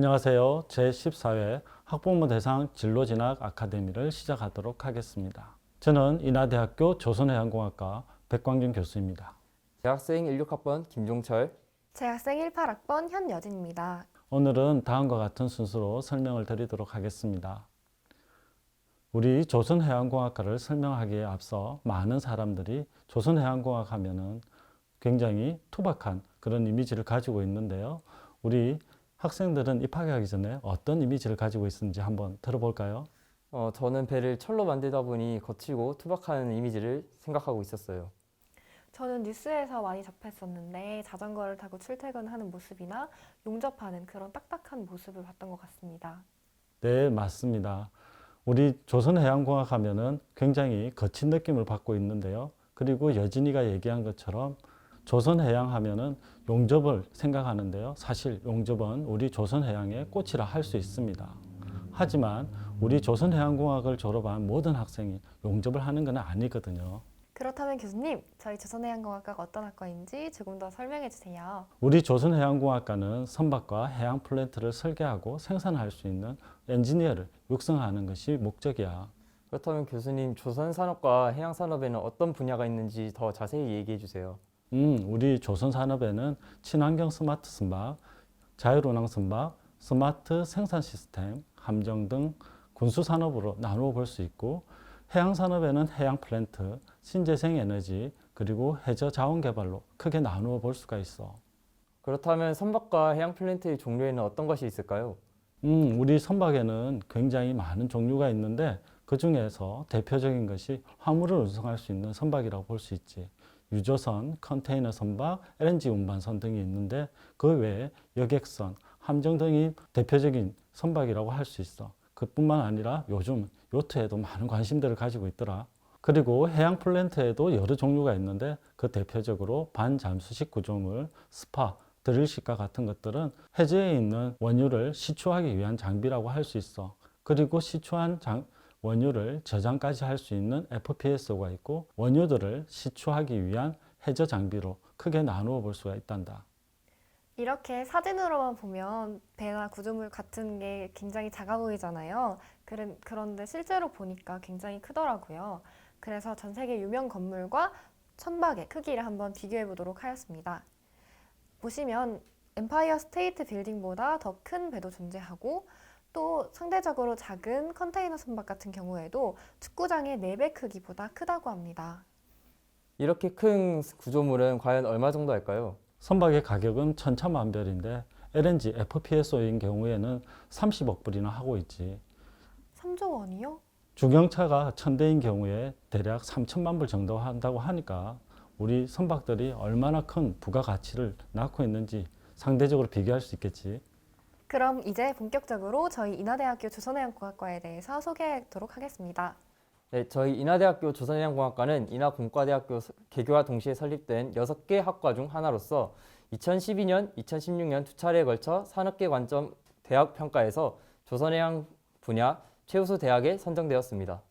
안녕하세요. 제14회 학부모 대상 진로진학 아카데미를 시작하도록 하겠습니다. 저는 인하대학교 조선해양공학과 백광준 교수입니다. 대학생 16학번 김종철. 재학생 18학번 현여진입니다. 오늘은 다음과 같은 순서로 설명을 드리도록 하겠습니다. 우리 조선해양공학과를 설명하기에 앞서 많은 사람들이 조선해양공학 하면은 굉장히 투박한 그런 이미지를 가지고 있는데요. 우리 학생들은 입학하기 전에 어떤 이미지를 가지고 있는지 한번 들어볼까요? 저는 배를 철로 만들다 보니 거칠고 투박한 이미지를 생각하고 있었어요. 저는 뉴스에서 많이 접했었는데 자전거를 타고 출퇴근하는 모습이나 용접하는 그런 딱딱한 모습을 봤던 것 같습니다. 네, 맞습니다. 우리 조선해양공학 하면은 굉장히 거친 느낌을 받고 있는데요. 그리고 여진이가 얘기한 것처럼 조선해양 하면은 용접을 생각하는데요. 사실 용접은 우리 조선해양의 꽃이라 할 수 있습니다. 하지만 우리 조선해양공학을 졸업한 모든 학생이 용접을 하는 건 아니거든요. 그렇다면 교수님, 저희 조선해양공학과가 어떤 학과인지 조금 더 설명해 주세요. 우리 조선해양공학과는 선박과 해양 플랜트를 설계하고 생산할 수 있는 엔지니어를 육성하는 것이 목적이야. 그렇다면 교수님, 조선산업과 해양산업에는 어떤 분야가 있는지 더 자세히 얘기해 주세요. 우리 조선산업에는 친환경 스마트 선박, 자율운항 선박, 스마트 생산 시스템, 함정 등 군수산업으로 나누어 볼 수 있고, 해양산업에는 해양 플랜트, 신재생 에너지, 그리고 해저 자원 개발로 크게 나누어 볼 수가 있어. 그렇다면 선박과 해양 플랜트의 종류에는 어떤 것이 있을까요? 우리 선박에는 굉장히 많은 종류가 있는데 그 중에서 대표적인 것이 화물을 운송할 수 있는 선박이라고 볼 수 있지. 유조선, 컨테이너 선박, LNG 운반선 등이 있는데 그 외에 여객선, 함정 등이 대표적인 선박이라고 할 수 있어. 그뿐만 아니라 요즘 요트에도 많은 관심들을 가지고 있더라. 그리고 해양 플랜트에도 여러 종류가 있는데 그 대표적으로 반잠수식 구조물, 스파, 드릴식과 같은 것들은 해저에 있는 원유를 시추하기 위한 장비라고 할 수 있어. 그리고 시추한 원유를 저장까지 할 수 있는 FPSO가 있고 원유들을 시추하기 위한 해저 장비로 크게 나누어 볼 수가 있단다. 이렇게 사진으로만 보면 배나 구조물 같은 게 굉장히 작아 보이잖아요. 그런데 실제로 보니까 굉장히 크더라고요. 그래서 전 세계 유명 건물과 선박의 크기를 한번 비교해 보도록 하였습니다. 보시면 엠파이어 스테이트 빌딩보다 더 큰 배도 존재하고 또 상대적으로 작은 컨테이너 선박 같은 경우에도 축구장의 4배 크기보다 크다고 합니다. 이렇게 큰 구조물은 과연 얼마 정도 할까요? 선박의 가격은 천차만별인데 LNG FPSO인 경우에는 30억 불이나 하고 있지. 3조 원이요? 중형차가 1000대인 경우에 대략 3천만 불 정도 한다고 하니까 우리 선박들이 얼마나 큰 부가가치를 낳고 있는지 상대적으로 비교할 수 있겠지. 그럼 이제 본격적으로 저희 인하대학교 조선해양공학과에 대해서 소개하도록 하겠습니다. 네, 저희 인하대학교 조선해양공학과는 인하공과대학교 개교와 동시에 설립된 6개 학과 중 하나로서 2012년, 2016년 두 차례에 걸쳐 산업계 관점 대학 평가에서 조선해양 분야 최우수 대학에 선정되었습니다.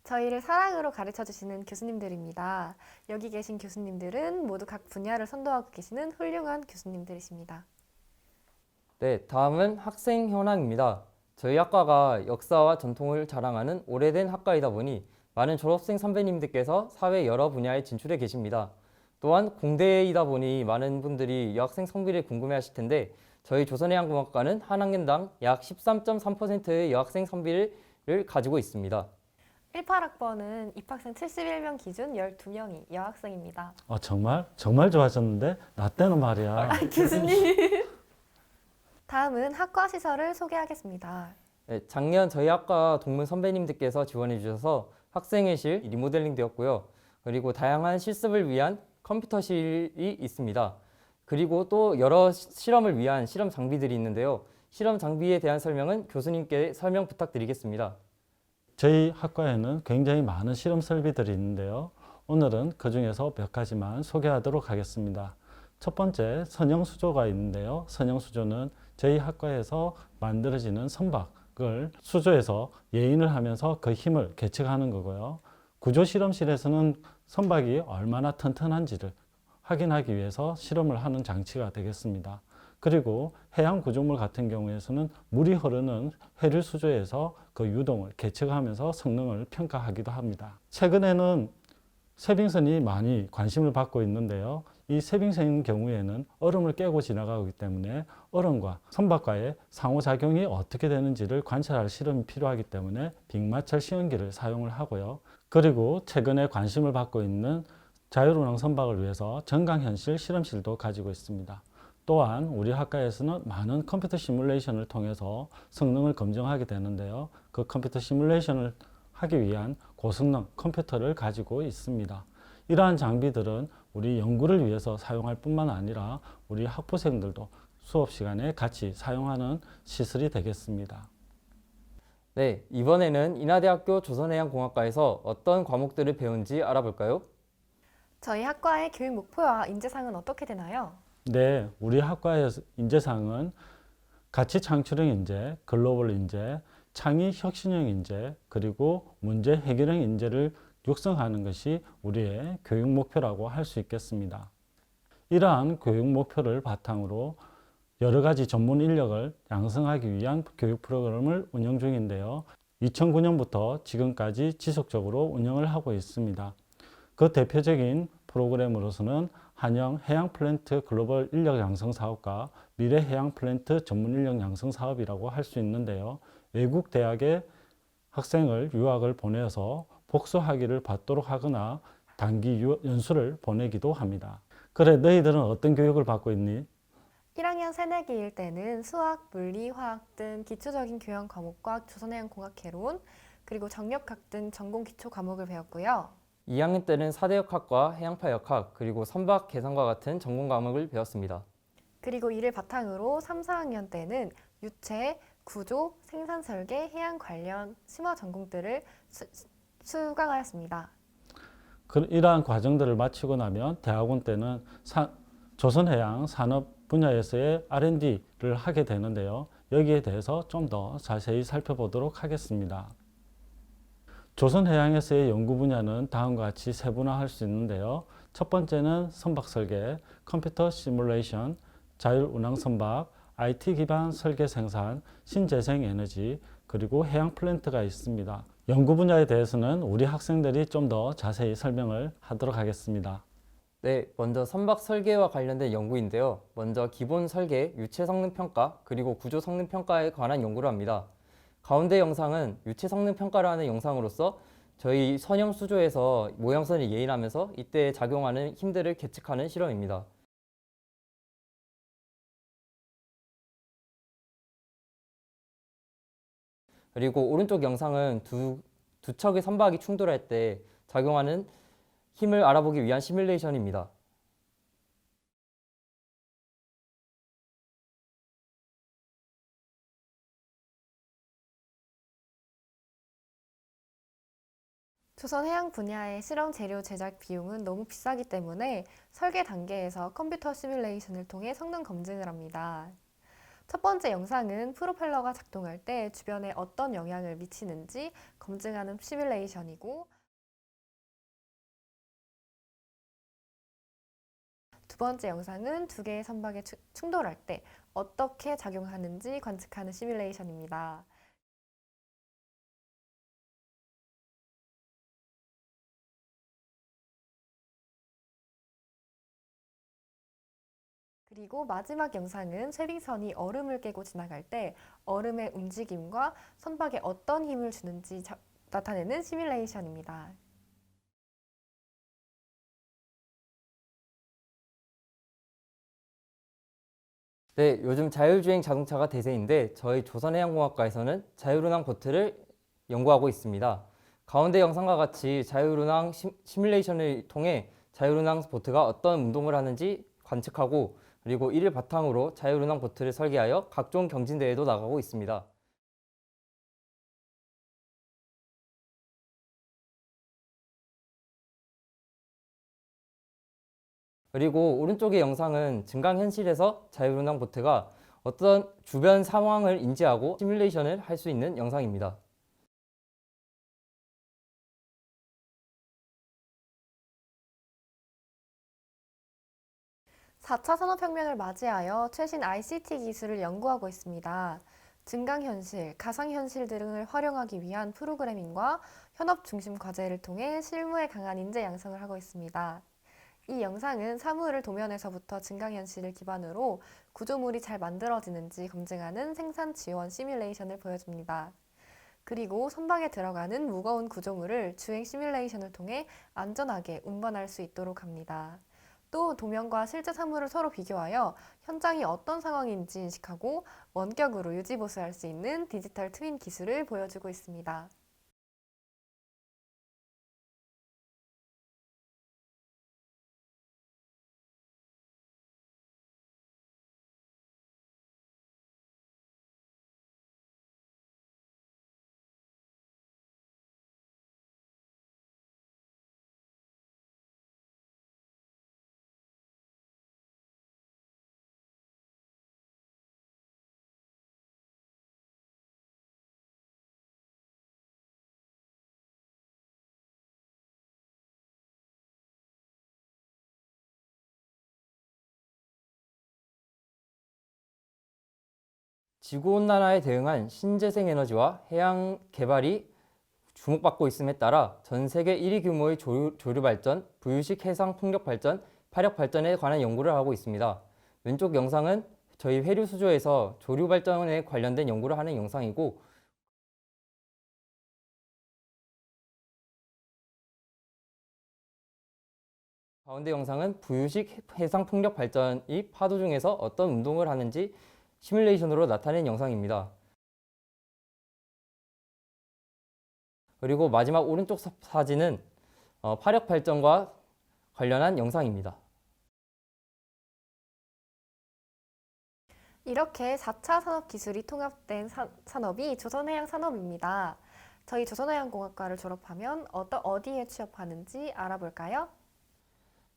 저희를 사랑으로 가르쳐주시는 교수님들입니다. 여기 계신 교수님들은 모두 각 분야를 선도하고 계시는 훌륭한 교수님들이십니다. 네, 다음은 학생 현황입니다. 저희 학과가 역사와 전통을 자랑하는 오래된 학과이다 보니 많은 졸업생 선배님들께서 사회 여러 분야에 진출해 계십니다. 또한 공대이다 보니 많은 분들이 여학생 성비를 궁금해하실 텐데 저희 조선해양공학과는 한 학년당 약 13.3%의 여학생 성비를 가지고 있습니다. 18학번은 입학생 71명 기준 12명이 여학생입니다. 정말? 정말 좋아졌는데? 나 때는 말이야. 교수님! 다음은 학과 시설을 소개하겠습니다. 네, 작년 저희 학과 동문 선배님들께서 지원해 주셔서 학생회실 리모델링 되었고요. 그리고 다양한 실습을 위한 컴퓨터실이 있습니다. 그리고 또 여러 실험을 위한 실험 장비들이 있는데요. 실험 장비에 대한 설명은 교수님께 설명 부탁드리겠습니다. 저희 학과에는 굉장히 많은 실험 설비들이 있는데요. 오늘은 그 중에서 몇 가지만 소개하도록 하겠습니다. 첫 번째, 선형수조가 있는데요. 선형수조는 저희 학과에서 만들어지는 선박을 수조에서 예인을 하면서 그 힘을 계측하는 거고요. 구조실험실에서는 선박이 얼마나 튼튼한지를 확인하기 위해서 실험을 하는 장치가 되겠습니다. 그리고 해양 구조물 같은 경우에서는 물이 흐르는 해류 수조에서 그 유동을 계측하면서 성능을 평가하기도 합니다. 최근에는 세빙선이 많이 관심을 받고 있는데요. 이 세빙선인 경우에는 얼음을 깨고 지나가기 때문에 얼음과 선박과의 상호작용이 어떻게 되는지를 관찰할 실험이 필요하기 때문에 빅마찰 시험기를 사용을 하고요. 그리고 최근에 관심을 받고 있는 자율운항 선박을 위해서 정강현실 실험실도 가지고 있습니다. 또한 우리 학과에서는 많은 컴퓨터 시뮬레이션을 통해서 성능을 검증하게 되는데요. 그 컴퓨터 시뮬레이션을 하기 위한 고성능 컴퓨터를 가지고 있습니다. 이러한 장비들은 우리 연구를 위해서 사용할 뿐만 아니라 우리 학부생들도 수업 시간에 같이 사용하는 시설이 되겠습니다. 네, 이번에는 인하대학교 조선해양공학과에서 어떤 과목들을 배운지 알아볼까요? 저희 학과의 교육 목표와 인재상은 어떻게 되나요? 네, 우리 학과의 인재상은 가치 창출형 인재, 글로벌 인재, 창의 혁신형 인재, 그리고 문제 해결형 인재를 육성하는 것이 우리의 교육 목표라고 할 수 있겠습니다. 이러한 교육 목표를 바탕으로 여러 가지 전문 인력을 양성하기 위한 교육 프로그램을 운영 중인데요. 2009년부터 지금까지 지속적으로 운영을 하고 있습니다. 그 대표적인 프로그램으로서는 한영 해양 플랜트 글로벌 인력 양성 사업과 미래 해양 플랜트 전문 인력 양성 사업이라고 할 수 있는데요. 외국 대학의 학생을 유학을 보내서 복수 학위를 받도록 하거나 단기 연수를 보내기도 합니다. 그래, 너희들은 어떤 교육을 받고 있니? 1학년 새내기일 때는 수학, 물리, 화학 등 기초적인 교양 과목과 조선해양공학 개론, 그리고 정력학 등 전공 기초 과목을 배웠고요. 2학년 때는 사대역학과 해양파역학, 그리고 선박 계산과 같은 전공 과목을 배웠습니다. 그리고 이를 바탕으로 3, 4학년 때는 유체, 구조, 생산 설계, 해양 관련 심화 전공들을 수강하였습니다. 이러한 과정들을 마치고 나면 대학원 때는 조선해양 산업 분야에서의 R&D를 하게 되는데요. 여기에 대해서 좀 더 자세히 살펴보도록 하겠습니다. 조선해양에서의 연구 분야는 다음과 같이 세분화할 수 있는데요. 첫 번째는 선박 설계, 컴퓨터 시뮬레이션, 자율운항 선박, IT 기반 설계 생산, 신재생 에너지, 그리고 해양 플랜트가 있습니다. 연구 분야에 대해서는 우리 학생들이 좀 더 자세히 설명을 하도록 하겠습니다. 네, 먼저 선박 설계와 관련된 연구인데요. 먼저 기본 설계, 유체 성능 평가, 그리고 구조 성능 평가에 관한 연구를 합니다. 가운데 영상은 유체 성능 평가를 하는 영상으로서 저희 선형 수조에서 모양선을 예인하면서 이때 작용하는 힘들을 계측하는 실험입니다. 그리고 오른쪽 영상은 두 척의 선박이 충돌할 때 작용하는 힘을 알아보기 위한 시뮬레이션입니다. 조선해양 분야의 실험 재료 제작 비용은 너무 비싸기 때문에 설계 단계에서 컴퓨터 시뮬레이션을 통해 성능 검증을 합니다. 첫 번째 영상은 프로펠러가 작동할 때 주변에 어떤 영향을 미치는지 검증하는 시뮬레이션이고, 두 번째 영상은 두 개의 선박이 충돌할 때 어떻게 작용하는지 관측하는 시뮬레이션입니다. 그리고 마지막 영상은 쇠빙선이 얼음을 깨고 지나갈 때 얼음의 움직임과 선박에 어떤 힘을 주는지 나타내는 시뮬레이션입니다. 네, 요즘 자율주행 자동차가 대세인데 저희 조선해양공학과에서는 자율운항 보트를 연구하고 있습니다. 가운데 영상과 같이 자율운항 시뮬레이션을 통해 자율운항 보트가 어떤 운동을 하는지 관측하고, 그리고 이를 바탕으로 자율운항 보트를 설계하여 각종 경진대회도 나가고 있습니다. 그리고 오른쪽의 영상은 증강현실에서 자율운항 보트가 어떤 주변 상황을 인지하고 시뮬레이션을 할 수 있는 영상입니다. 4차 산업혁명을 맞이하여 최신 ICT 기술을 연구하고 있습니다. 증강현실, 가상현실 등을 활용하기 위한 프로그래밍과 현업 중심 과제를 통해 실무에 강한 인재 양성을 하고 있습니다. 이 영상은 사무를 도면에서부터 증강현실을 기반으로 구조물이 잘 만들어지는지 검증하는 생산 지원 시뮬레이션을 보여줍니다. 그리고 선박에 들어가는 무거운 구조물을 주행 시뮬레이션을 통해 안전하게 운반할 수 있도록 합니다. 또 도면과 실제 사물을 서로 비교하여 현장이 어떤 상황인지 인식하고 원격으로 유지보수할 수 있는 디지털 트윈 기술을 보여주고 있습니다. 지구온난화에 대응한 신재생 에너지와 해양 개발이 주목받고 있음에 따라 전 세계 1위 규모의 조류 발전, 부유식 해상 풍력 발전, 파력 발전에 관한 연구를 하고 있습니다. 왼쪽 영상은 저희 회류 수조에서 조류 발전에 관련된 연구를 하는 영상이고, 가운데 영상은 부유식 해상 풍력 발전이 파도 중에서 어떤 운동을 하는지 시뮬레이션으로 나타낸 영상입니다. 그리고 마지막 오른쪽 사진은 파력 발전과 관련한 영상입니다. 이렇게 4차 산업기술이 통합된 산업이 조선해양산업입니다. 저희 조선해양공학과를 졸업하면 어디에 취업하는지 알아볼까요?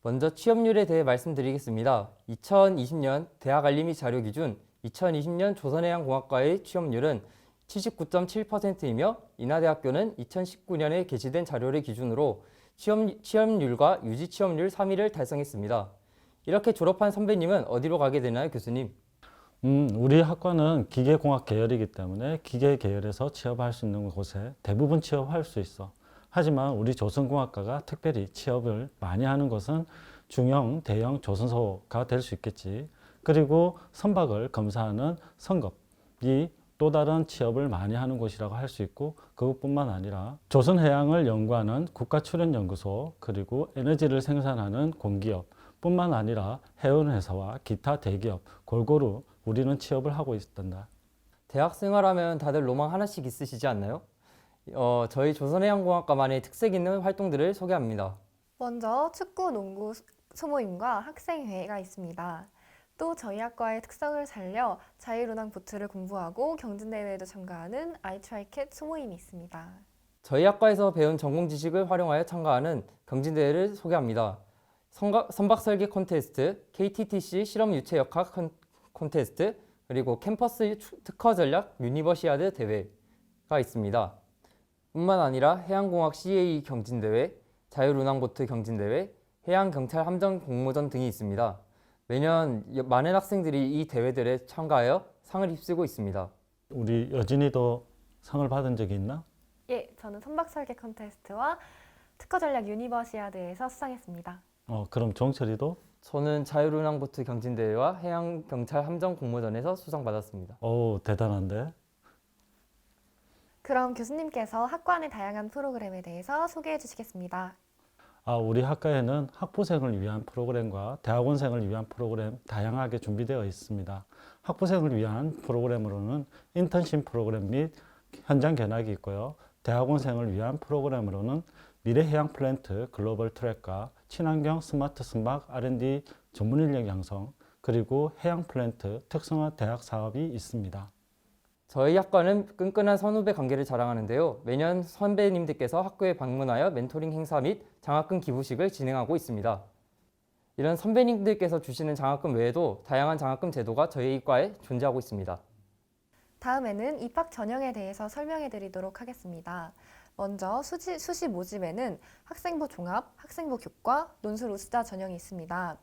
먼저 취업률에 대해 말씀드리겠습니다. 2020년 대학알림이 자료 기준 2020년 조선해양공학과의 취업률은 79.7%이며 인하대학교는 2019년에 게시된 자료를 기준으로 취업률과 유지 취업률 3위를 달성했습니다. 이렇게 졸업한 선배님은 어디로 가게 되나요, 교수님? 우리 학과는 기계공학 계열이기 때문에 기계 계열에서 취업할 수 있는 곳에 대부분 취업할 수 있어. 하지만 우리 조선공학과가 특별히 취업을 많이 하는 것은 중형, 대형 조선소가 될 수 있겠지. 그리고 선박을 검사하는 선급이 또 다른 취업을 많이 하는 곳이라고 할 수 있고, 그것뿐만 아니라 조선해양을 연구하는 국가출연연구소, 그리고 에너지를 생산하는 공기업 뿐만 아니라 해운회사와 기타 대기업 골고루 우리는 취업을 하고 있단다. 대학 생활하면 다들 로망 하나씩 있으시지 않나요? 저희 조선해양공학과만의 특색 있는 활동들을 소개합니다. 먼저 축구, 농구 소모임과 학생회가 있습니다. 또 저희 학과의 특성을 살려 자율운항 보트를 공부하고 경진대회에도 참가하는 아이트라이캣 소모임이 있습니다. 저희 학과에서 배운 전공 지식을 활용하여 참가하는 경진대회를 소개합니다. 선박 설계 콘테스트, KTTC 실험 유체 역학 콘테스트, 그리고 캠퍼스 특허 전략 유니버시아드 대회가 있습니다. 뿐만 아니라 해양공학 CA 경진대회, 자율운항보트 경진대회, 해양경찰 함정 공모전 등이 있습니다. 매년 많은 학생들이 이 대회들에 참가하여 상을 휩쓰고 있습니다. 우리 여진이도 상을 받은 적이 있나? 예, 저는 선박 설계 콘테스트와 특허 전략 유니버시아드에서 수상했습니다. 그럼 정철이도? 저는 자율운항보트 경진대회와 해양경찰 함정 공모전에서 수상받았습니다. 오, 대단한데? 그럼 교수님께서 학과 내 다양한 프로그램에 대해서 소개해 주시겠습니다. 우리 학과에는 학부생을 위한 프로그램과 대학원생을 위한 프로그램 다양하게 준비되어 있습니다. 학부생을 위한 프로그램으로는 인턴십 프로그램 및 현장 견학이 있고요. 대학원생을 위한 프로그램으로는 미래해양 플랜트 글로벌 트랙과 친환경 스마트 선박 R&D 전문 인력 양성, 그리고 해양 플랜트 특성화 대학 사업이 있습니다. 저희 학과는 끈끈한 선후배 관계를 자랑하는데요. 매년 선배님들께서 학교에 방문하여 멘토링 행사 및 장학금 기부식을 진행하고 있습니다. 이런 선배님들께서 주시는 장학금 외에도 다양한 장학금 제도가 저희 과에 존재하고 있습니다. 다음에는 입학 전형에 대해서 설명해 드리도록 하겠습니다. 먼저 수시 모집에는 학생부 종합, 학생부 교과, 논술 우수자 전형이 있습니다.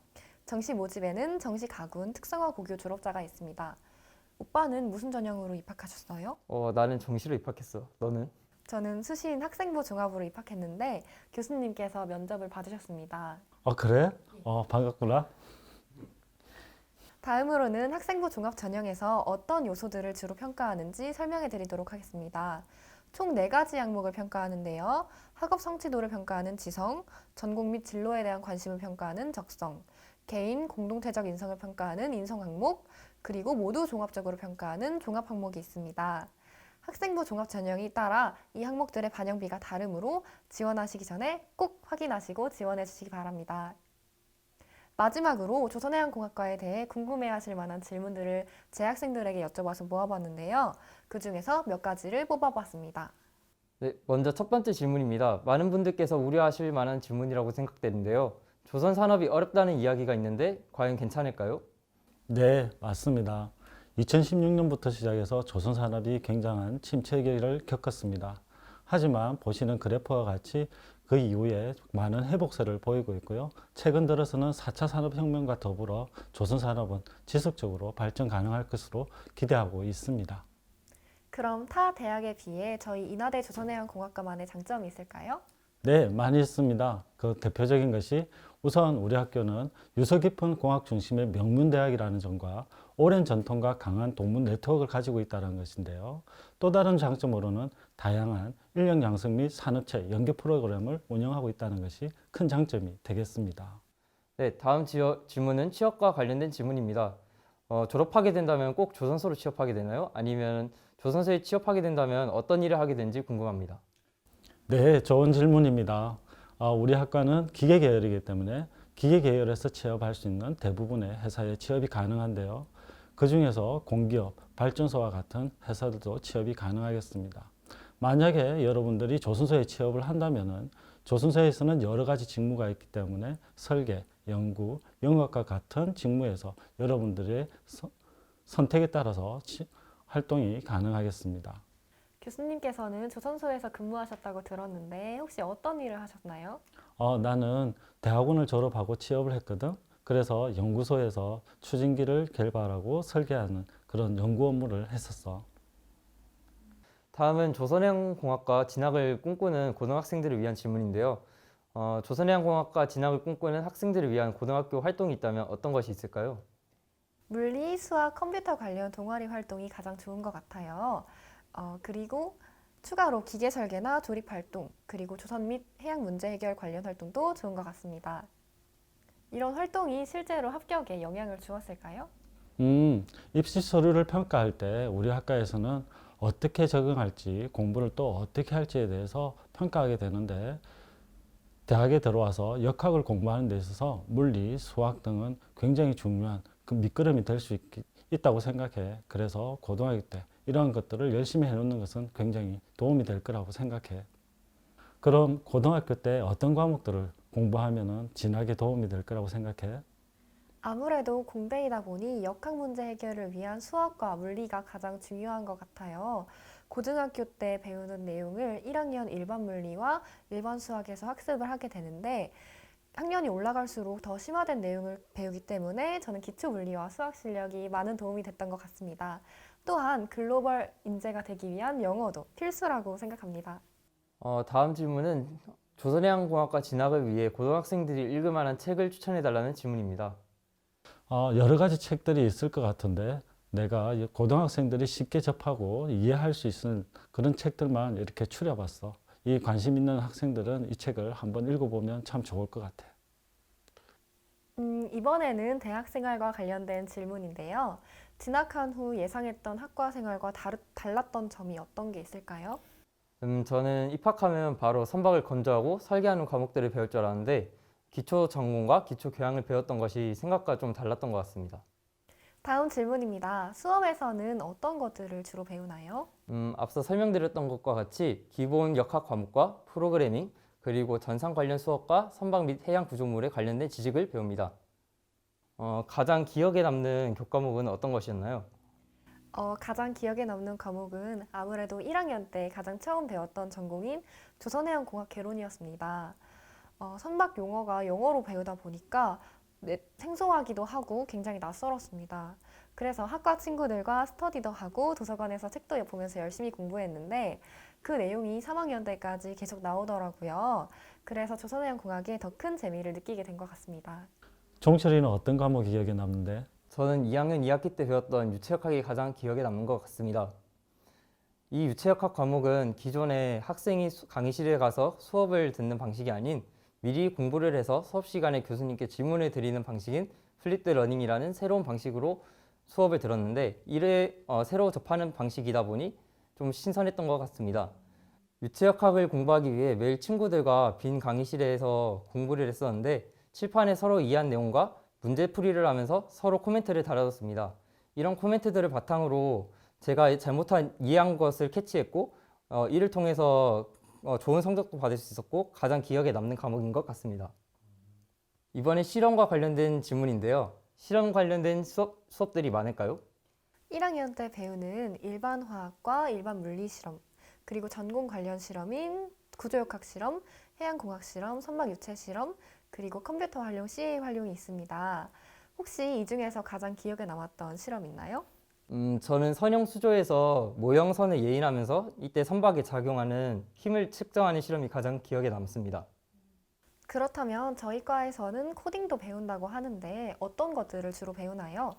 정시 모집에는 정시 가군 특성화 고교 졸업자가 있습니다. 오빠는 무슨 전형으로 입학하셨어요? 나는 정시로 입학했어. 너는? 저는 수시인 학생부 종합으로 입학했는데 교수님께서 면접을 받으셨습니다. 그래? 반갑구나. 다음으로는 학생부 종합 전형에서 어떤 요소들을 주로 평가하는지 설명해 드리도록 하겠습니다. 총 4가지 항목을 평가하는데요. 학업 성취도를 평가하는 지성, 전공 및 진로에 대한 관심을 평가하는 적성, 개인 공동체적 인성을 평가하는 인성 항목, 그리고 모두 종합적으로 평가하는 종합 항목이 있습니다. 학생부 종합 전형이 따라 이 항목들의 반영비가 다르므로 지원하시기 전에 꼭 확인하시고 지원해 주시기 바랍니다. 마지막으로 조선해양공학과에 대해 궁금해하실 만한 질문들을 재학생들에게 여쭤봐서 모아봤는데요. 그 중에서 몇 가지를 뽑아봤습니다. 네, 먼저 첫 번째 질문입니다. 많은 분들께서 우려하실 만한 질문이라고 생각되는데요. 조선 산업이 어렵다는 이야기가 있는데 과연 괜찮을까요? 네, 맞습니다. 2016년부터 시작해서 조선 산업이 굉장한 침체기를 겪었습니다. 하지만 보시는 그래프와 같이 그 이후에 많은 회복세를 보이고 있고요. 최근 들어서는 4차 산업혁명과 더불어 조선 산업은 지속적으로 발전 가능할 것으로 기대하고 있습니다. 그럼 타 대학에 비해 저희 인하대 조선해양공학과만의 장점이 있을까요? 네, 많이 있습니다. 그 대표적인 것이 우선 우리 학교는 유서 깊은 공학 중심의 명문대학이라는 점과 오랜 전통과 강한 동문 네트워크를 가지고 있다는 것인데요. 또 다른 장점으로는 다양한 인력 양성 및 산업체 연계 프로그램을 운영하고 있다는 것이 큰 장점이 되겠습니다. 네, 다음 질문은 취업과 관련된 질문입니다. 졸업하게 된다면 꼭 조선소로 취업하게 되나요? 아니면 조선소에 취업하게 된다면 어떤 일을 하게 되는지 궁금합니다. 네, 좋은 질문입니다. 우리 학과는 기계 계열이기 때문에 기계 계열에서 취업할 수 있는 대부분의 회사에 취업이 가능한데요. 그 중에서 공기업, 발전소와 같은 회사들도 취업이 가능하겠습니다. 만약에 여러분들이 조선소에 취업을 한다면은 조선소에서는 여러 가지 직무가 있기 때문에 설계, 연구, 영업과 같은 직무에서 여러분들의 선택에 따라서 활동이 가능하겠습니다. 교수님께서는 조선소에서 근무하셨다고 들었는데 혹시 어떤 일을 하셨나요? 나는 대학원을 졸업하고 취업을 했거든. 그래서 연구소에서 추진기를 개발하고 설계하는 그런 연구 업무를 했었어. 다음은 조선해양공학과 진학을 꿈꾸는 고등학생들을 위한 질문인데요. 조선해양공학과 진학을 꿈꾸는 학생들을 위한 고등학교 활동이 있다면 어떤 것이 있을까요? 물리, 수학, 컴퓨터 관련 동아리 활동이 가장 좋은 것 같아요. 그리고 추가로 기계 설계나 조립 활동, 그리고 조선 및 해양 문제 해결 관련 활동도 좋은 것 같습니다. 이런 활동이 실제로 합격에 영향을 주었을까요? 입시 서류를 평가할 때 우리 학과에서는 어떻게 적응할지, 공부를 또 어떻게 할지에 대해서 평가하게 되는데 대학에 들어와서 역학을 공부하는 데 있어서 물리, 수학 등은 굉장히 중요한 그 밑거름이 될 수 있다고 생각해. 그래서 고등학교 때 이런 것들을 열심히 해놓는 것은 굉장히 도움이 될 거라고 생각해. 그럼 고등학교 때 어떤 과목들을 공부하면은 진학에 도움이 될 거라고 생각해? 아무래도 공대이다 보니 역학 문제 해결을 위한 수학과 물리가 가장 중요한 것 같아요. 고등학교 때 배우는 내용을 1학년 일반 물리와 일반 수학에서 학습을 하게 되는데 학년이 올라갈수록 더 심화된 내용을 배우기 때문에 저는 기초 물리와 수학 실력이 많은 도움이 됐던 것 같습니다. 또한 글로벌 인재가 되기 위한 영어도 필수라고 생각합니다. 다음 질문은 조선해양공학과 진학을 위해 고등학생들이 읽을 만한 책을 추천해달라는 질문입니다. 여러 가지 책들이 있을 것 같은데 내가 고등학생들이 쉽게 접하고 이해할 수 있는 그런 책들만 이렇게 추려봤어. 이 관심 있는 학생들은 이 책을 한번 읽어보면 참 좋을 것 같아. 이번에는 대학 생활과 관련된 질문인데요. 진학한 후 예상했던 학과 생활과 달랐던 점이 어떤 게 있을까요? 저는 입학하면 바로 선박을 건조하고 설계하는 과목들을 배울 줄 알았는데 기초 전공과 기초 교양을 배웠던 것이 생각과 좀 달랐던 것 같습니다. 다음 질문입니다. 수업에서는 어떤 것들을 주로 배우나요? 앞서 설명드렸던 것과 같이 기본 역학 과목과 프로그래밍, 그리고 전상 관련 수업과 선박 및 해양 구조물에 관련된 지식을 배웁니다. 가장 기억에 남는 교과목은 어떤 것이었나요? 가장 기억에 남는 과목은 아무래도 1학년 때 가장 처음 배웠던 전공인 조선해양공학 개론이었습니다. 선박 용어가 영어로 배우다 보니까 생소하기도 하고 굉장히 낯설었습니다. 그래서 학과 친구들과 스터디도 하고 도서관에서 책도 보면서 열심히 공부했는데 그 내용이 3학년 때까지 계속 나오더라고요. 그래서 조선해양공학에 더 큰 재미를 느끼게 된 것 같습니다. 종철이는 어떤 과목이 기억에 남는데? 저는 2학년 2학기 때 배웠던 유체역학이 가장 기억에 남는 것 같습니다. 이 유체역학 과목은 기존에 학생이 강의실에 가서 수업을 듣는 방식이 아닌 미리 공부를 해서 수업 시간에 교수님께 질문을 드리는 방식인 플립드 러닝이라는 새로운 방식으로 수업을 들었는데 새로 접하는 방식이다 보니 좀 신선했던 것 같습니다. 유체역학을 공부하기 위해 매일 친구들과 빈 강의실에서 공부를 했었는데 칠판에 서로 이해한 내용과 문제풀이를 하면서 서로 코멘트를 달아줬습니다. 이런 코멘트들을 바탕으로 제가 이해한 것을 캐치했고 이를 통해서 좋은 성적도 받을 수 있었고 가장 기억에 남는 과목인 것 같습니다. 이번에 실험과 관련된 질문인데요. 실험 관련된 수업들이 많을까요? 1학년 때 배우는 일반 화학과 일반 물리 실험, 그리고 전공 관련 실험인 구조역학 실험, 해양공학 실험, 선박 유체 실험, 그리고 컴퓨터 활용, CA 활용이 있습니다. 혹시 이 중에서 가장 기억에 남았던 실험 있나요? 저는 선형수조에서 모형선을 예인하면서 이때 선박에 작용하는 힘을 측정하는 실험이 가장 기억에 남습니다. 그렇다면 저희 과에서는 코딩도 배운다고 하는데 어떤 것들을 주로 배우나요?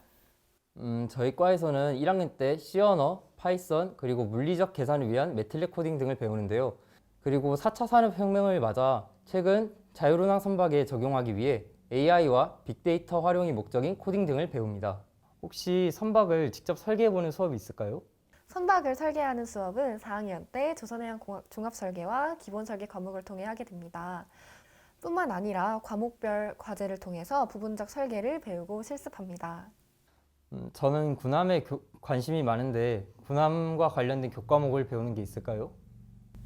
저희 과에서는 1학년 때 C 언어, 파이썬, 그리고 물리적 계산을 위한 매틀릭 코딩 등을 배우는데요. 그리고 4차 산업혁명을 맞아 최근 자율운항 선박에 적용하기 위해 AI와 빅데이터 활용이 목적인 코딩 등을 배웁니다. 혹시 선박을 직접 설계해보는 수업이 있을까요? 선박을 설계하는 수업은 4학년 때 조선해양공학 종합설계와 기본설계 과목을 통해 하게 됩니다. 뿐만 아니라 과목별 과제를 통해서 부분적 설계를 배우고 실습합니다. 저는 군함에 관심이 많은데 군함과 관련된 교과목을 배우는 게 있을까요?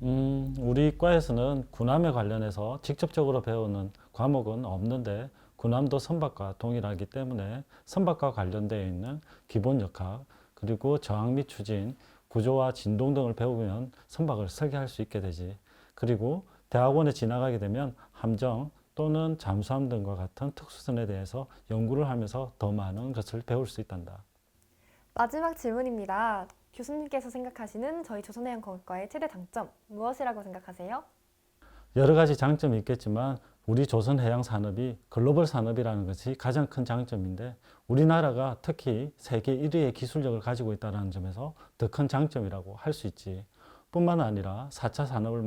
우리 과에서는 군함에 관련해서 직접적으로 배우는 과목은 없는데 군함도 선박과 동일하기 때문에 선박과 관련되어 있는 기본 역학, 그리고 저항 및 추진, 구조와 진동 등을 배우면 선박을 설계할 수 있게 되지. 그리고 대학원에 지나가게 되면 함정 또는 잠수함 등과 같은 특수선에 대해서 연구를 하면서 더 많은 것을 배울 수 있단다. 마지막 질문입니다. 교수님께서 생각하시는 저희 조선해양공학과의 최대 장점 무엇이라고 생각하세요? 여러 가지 장점이 있겠지만 우리 조선 해양 산업이 글로벌 산업이라는 것이 가장 큰 장점인데 우리나라가 특히 세계 1위의 기술력을 가지고 있다는 점에서 더 큰 장점이라고 할 수 있지. 뿐만 아니라 4차 산업을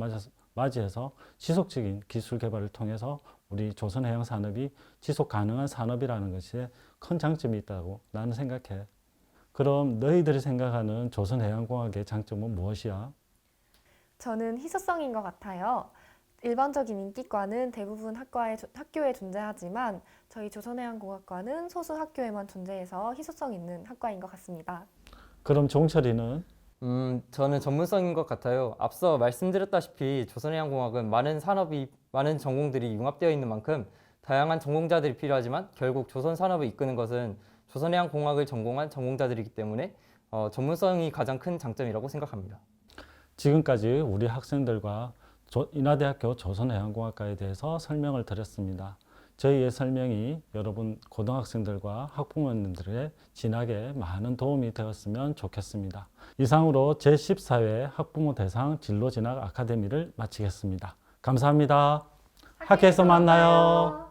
맞이해서 지속적인 기술 개발을 통해서 우리 조선 해양 산업이 지속 가능한 산업이라는 것에 큰 장점이 있다고 나는 생각해. 그럼 너희들이 생각하는 조선 해양공학의 장점은 무엇이야? 저는 희소성인 것 같아요. 일반적인 인기과는 대부분 학교에 존재하지만 저희 조선해양공학과는 소수 학교에만 존재해서 희소성 있는 학과인 것 같습니다. 그럼 종철이는? 저는 전문성인 것 같아요. 앞서 말씀드렸다시피 조선해양공학은 많은 전공들이 융합되어 있는 만큼 다양한 전공자들이 필요하지만 결국 조선 산업을 이끄는 것은 조선해양공학을 전공한 전공자들이기 때문에 전문성이 가장 큰 장점이라고 생각합니다. 지금까지 우리 학생들과 인하대학교 조선해양공학과에 대해서 설명을 드렸습니다. 저희의 설명이 여러분 고등학생들과 학부모님들의 진학에 많은 도움이 되었으면 좋겠습니다. 이상으로 제14회 학부모 대상 진로 진학 아카데미를 마치겠습니다. 감사합니다. 학회에서 만나요.